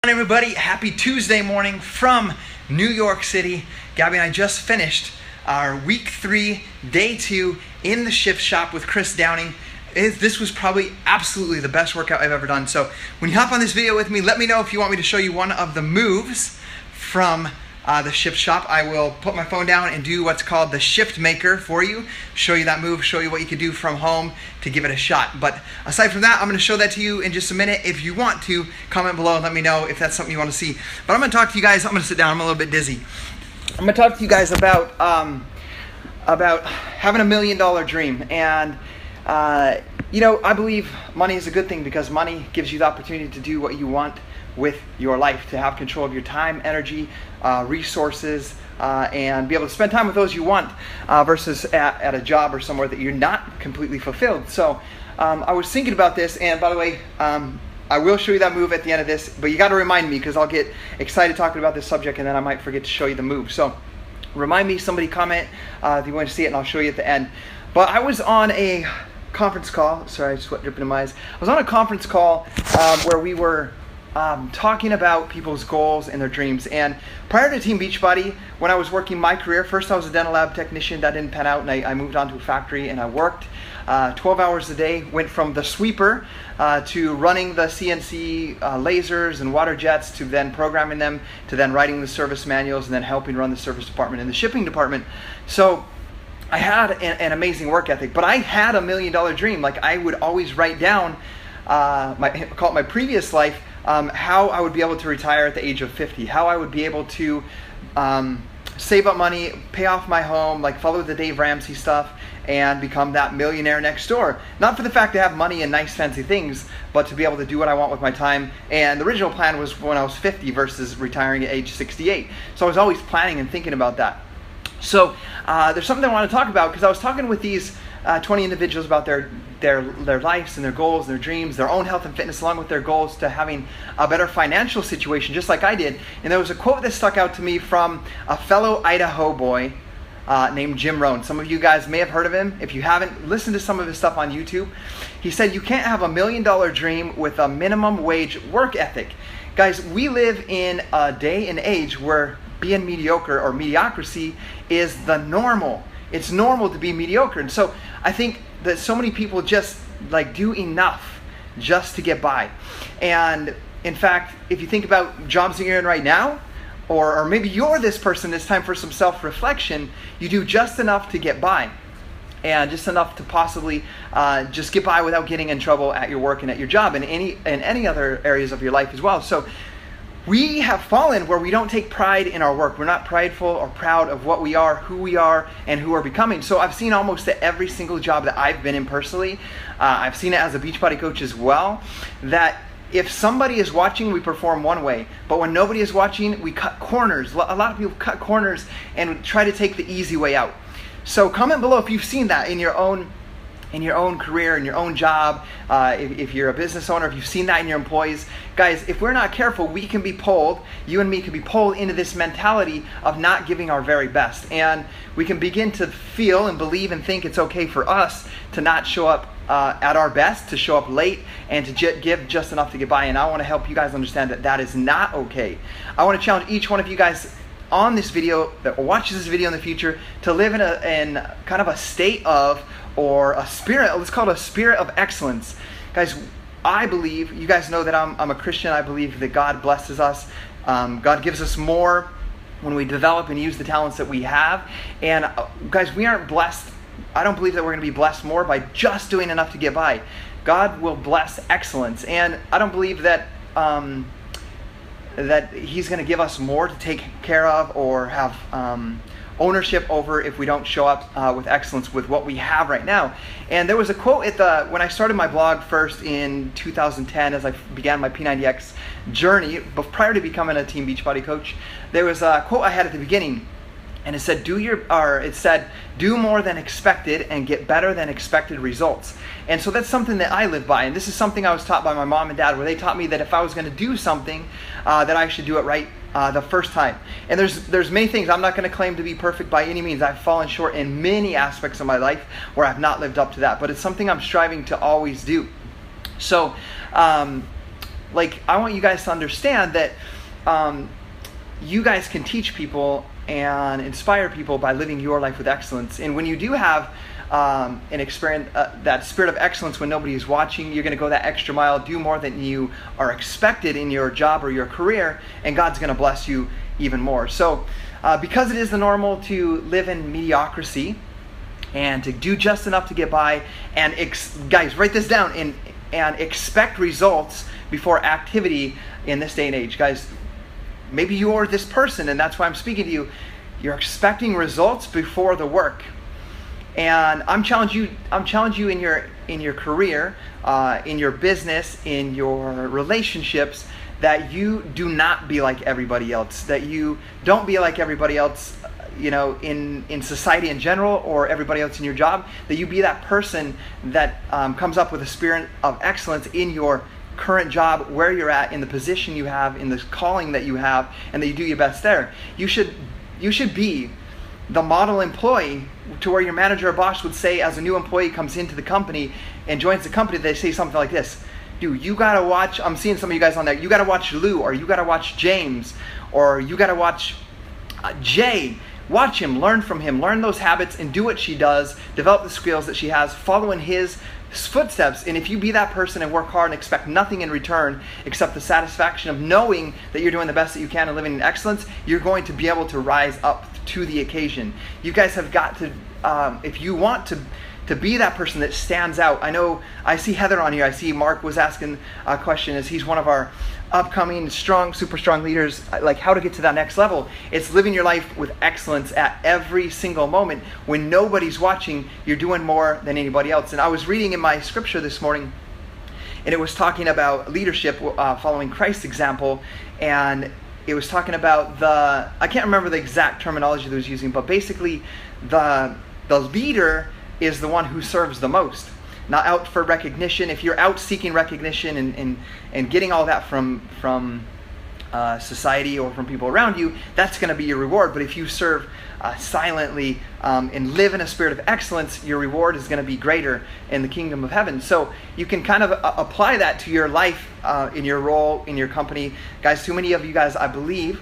Everybody, happy Tuesday morning from New York City. Gabby and I just finished our week 3, day 2 in the shift shop with Chris Downing. This was probably absolutely the best workout I've ever done. So when you hop on this video with me, let me know if you want me to show you one of the moves from the shift shop. I will put my phone down and do what's called the shift maker for you, show you that move, show you what you could do from home to give it a shot. But aside from that, I'm going to show that to you in just a minute. If you want to, comment below and let me know if that's something you want to see. But I'm going to talk to you guys. I'm going to sit down. I'm a little bit dizzy. I'm going to talk to you guys about having $1 million dream. And I believe money is a good thing because money gives you the opportunity to do what you want with your life, to have control of your time, energy, resources, and be able to spend time with those you want versus at a job or somewhere that you're not completely fulfilled. So I was thinking about this, and by the way, I will show you that move at the end of this, but you got to remind me because I'll get excited talking about this subject and then I might forget to show you the move. So remind me, somebody comment if you want to see it, and I'll show you at the end. But I was on a conference call. Sorry, sweat dripping in my eyes. I was on a conference call where we were talking about people's goals and their dreams. And prior to Team Beachbody, when I was working my career, first I was a dental lab technician. That didn't pan out, and I moved on to a factory and I worked 12 hours a day. Went from the sweeper to running the CNC lasers and water jets, to then programming them, to then writing the service manuals, and then helping run the service department and the shipping department. So I had an amazing work ethic, but I had $1 million dream. Like, I would always write down my previous life, how I would be able to retire at the age of 50, how I would be able to save up money, pay off my home, like follow the Dave Ramsey stuff, and become that millionaire next door. Not for the fact to have money and nice fancy things, but to be able to do what I want with my time. And the original plan was when I was 50 versus retiring at age 68. So I was always planning and thinking about that. So there's something I want to talk about, because I was talking with these 20 individuals about their lives and their goals and their dreams, their own health and fitness, along with their goals to having a better financial situation, just like I did. And there was a quote that stuck out to me from a fellow Idaho boy named Jim Rohn. Some of you guys may have heard of him. If you haven't, listen to some of his stuff on YouTube. He said, "You can't have $1 million dream with a minimum wage work ethic." Guys, we live in a day and age where being mediocre or mediocrity is the normal. It's normal to be mediocre. And so I think that so many people just do enough just to get by. And in fact, if you think about jobs that you're in right now, or maybe you're this person, it's time for some self-reflection. You do just enough to get by, and just enough to possibly just get by without getting in trouble at your work and at your job, and any other areas of your life as well. So we have fallen where we don't take pride in our work. We're not prideful or proud of what we are, who we are, and who we're becoming. So I've seen almost at every single job that I've been in personally, I've seen it as a Beachbody coach as well, that if somebody is watching, we perform one way. But when nobody is watching, we cut corners. A lot of people cut corners and try to take the easy way out. So comment below if you've seen that in your own career, in your own job, if you're a business owner, if you've seen that in your employees. Guys, if we're not careful, we can be pulled, you and me can be pulled into this mentality of not giving our very best. And we can begin to feel and believe and think it's okay for us to not show up at our best, to show up late, and to give just enough to get by. And I want to help you guys understand that that is not okay. I want to challenge each one of you guys on this video, that watches this video in the future, to live in kind of a state of, or a spirit, let's call it a spirit of excellence. Guys, I believe, you guys know that I'm a Christian. I believe that God blesses us. God gives us more when we develop and use the talents that we have. And guys, we aren't blessed. I don't believe that we're going to be blessed more by just doing enough to get by. God will bless excellence. And I don't believe that that He's going to give us more to take care of or have ownership over if we don't show up with excellence with what we have right now. And there was a quote when I started my blog first in 2010, as I began my P90X journey, but prior to becoming a Team Beachbody coach, there was a quote I had at the beginning, and it said, "Do more than expected and get better than expected results." And so that's something that I live by, and this is something I was taught by my mom and dad, where they taught me that if I was going to do something, that I should do it right the first time. And there's many things. I'm not going to claim to be perfect by any means. I've fallen short in many aspects of my life where I've not lived up to that, but it's something I'm striving to always do. So Like, I want you guys to understand that you guys can teach people and inspire people by living your life with excellence. And when you do have an experience, that spirit of excellence when nobody is watching, you're going to go that extra mile, do more than you are expected in your job or your career, and God's going to bless you even more. So because it is the normal to live in mediocrity and to do just enough to get by, and guys, write this down, and expect results before activity in this day and age. Guys, maybe you're this person, and that's why I'm speaking to you. You're expecting results before the work. And I'm challenging you in your career, in your business, in your relationships, that you do not be like everybody else. That you don't be like everybody else, in society in general, or everybody else in your job. That you be that person that comes up with a spirit of excellence in your current job, where you're at, in the position you have, in the calling that you have, and that you do your best there. You should be the model employee, to where your manager or boss would say, as a new employee comes into the company and joins the company, they say something like this: dude, you gotta watch, I'm seeing some of you guys on there, you gotta watch Lou, or you gotta watch James, or you gotta watch Jay. Watch him, learn from him, learn those habits and do what she does, develop the skills that she has, follow in his footsteps. And if you be that person and work hard and expect nothing in return except the satisfaction of knowing that you're doing the best that you can and living in excellence, you're going to be able to rise up to the occasion. You guys have got to, if you want to be that person that stands out. I know I see Heather on here. I see Mark was asking a question, as he's one of our upcoming super strong leaders, like how to get to that next level. It's living your life with excellence at every single moment. When nobody's watching, you're doing more than anybody else. And I was reading in my scripture this morning, and it was talking about leadership, following Christ's example, and it was talking about I can't remember the exact terminology that it was using, but basically the leader is the one who serves the most. Not out for recognition. If you're out seeking recognition and getting all that from society or from people around you, that's going to be your reward. But if you serve silently and live in a spirit of excellence, your reward is going to be greater in the kingdom of heaven. So you can kind of apply that to your life, in your role, in your company. Guys, too many of you guys, I believe,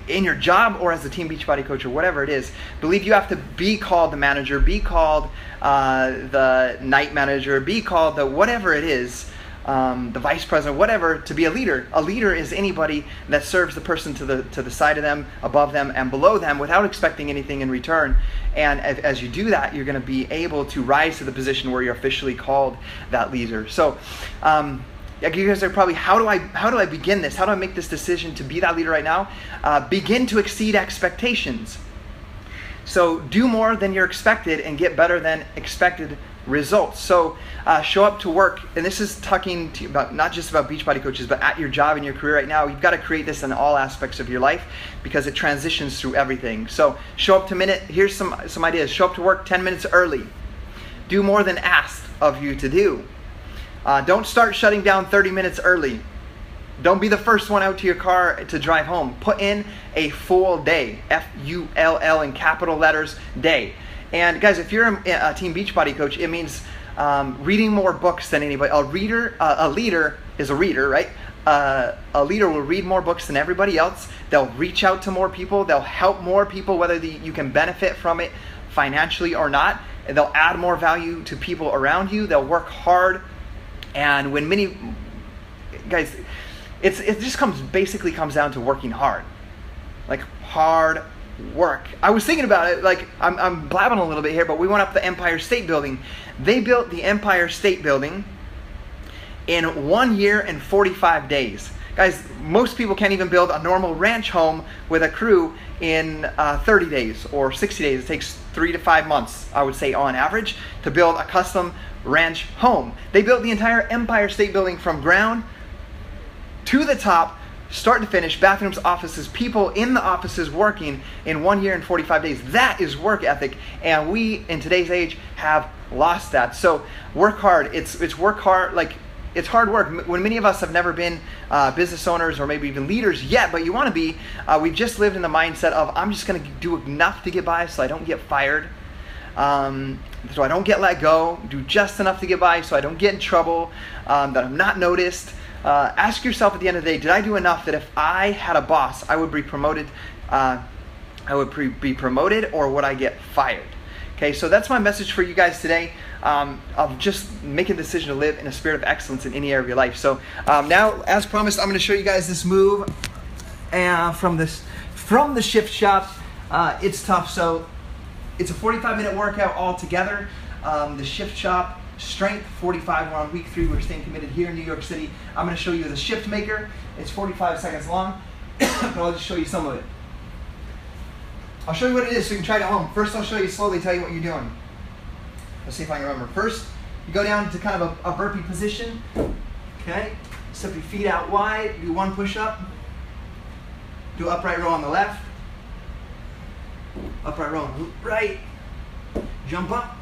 in your job or as a Team Beachbody coach or whatever it is, believe you have to be called the manager, be called the night manager, be called the whatever it is, the vice president, whatever, to be a leader. A leader is anybody that serves the person to the side of them, above them, and below them without expecting anything in return. And as you do that, you're going to be able to rise to the position where you're officially called that leader. So you guys are probably, how do I begin this? How do I make this decision to be that leader right now? Begin to exceed expectations. So do more than you're expected and get better than expected results. So show up to work, and this is talking to you about not just about Beachbody coaches, but at your job and your career right now. You've got to create this in all aspects of your life because it transitions through everything. So show up to here's some ideas. Show up to work 10 minutes early. Do more than asked of you to do. Don't start shutting down 30 minutes early. Don't be the first one out to your car to drive home. Put in a full day, F-U-L-L in capital letters, day. And guys, if you're a Team Beachbody coach, it means reading more books than anybody. A leader is a reader, right? A leader will read more books than everybody else. They'll reach out to more people. They'll help more people, whether you can benefit from it financially or not. And they'll add more value to people around you. They'll work hard. And when guys, it just basically comes down to working hard, like hard work. I was thinking about it, like I'm blabbing a little bit here, but we went up the Empire State Building. They built the Empire State Building in 1 year and 45 days. Guys, most people can't even build a normal ranch home with a crew in 30 days or 60 days. It takes 3 to 5 months, I would say, on average, to build a custom ranch home. They built the entire Empire State Building from ground to the top, start to finish, bathrooms, offices, people in the offices working in 1 year and 45 days. That is work ethic, and we in today's age have lost that. So work hard. It's work hard, like it's hard work. When many of us have never been business owners or maybe even leaders yet, but you want to be, we've just lived in the mindset of, I'm just going to do enough to get by so I don't get fired, so I don't get let go, do just enough to get by so I don't get in trouble, that I'm not noticed, ask yourself at the end of the day, did I do enough that if I had a boss, I would be promoted, or would I get fired? Okay, so that's my message for you guys today, of just making the decision to live in a spirit of excellence in any area of your life. So now, as promised, I'm going to show you guys this move from the Shift Shop. It's tough, so it's a 45-minute workout all together. The Shift Shop Strength 45. We're on week 3. We're staying committed here in New York City. I'm going to show you the Shift Maker. It's 45 seconds long, but I'll just show you some of it. I'll show you what it is so you can try it at home. First, I'll show you slowly, tell you what you're doing. Let's see if I can remember. First, you go down to kind of a burpee position. Okay, step your feet out wide. Do 1 push-up. Do upright row on the left. Upright row on the right. Jump up.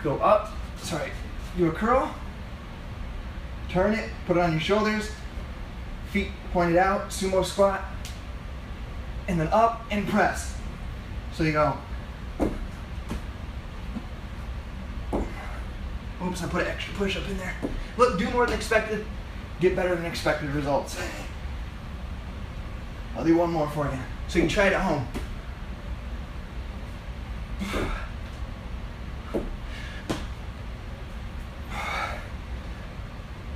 Go up. Sorry. Do a curl. Turn it. Put it on your shoulders. Feet pointed out. Sumo squat. And then up and press. So you go. Oops, I put an extra push-up in there. Look, do more than expected. Get better than expected results. I'll do 1 more for you, so you can try it at home.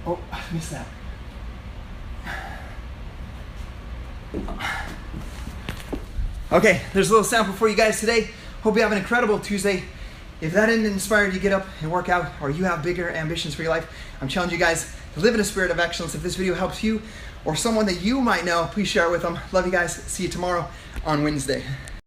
Oh, I missed that. Okay, there's a little sample for you guys today. Hope you have an incredible Tuesday. If that didn't inspire you to get up and work out, or you have bigger ambitions for your life, I'm challenging you guys to live in a spirit of excellence. If this video helps you or someone that you might know, please share it with them. Love you guys. See you tomorrow on Wednesday.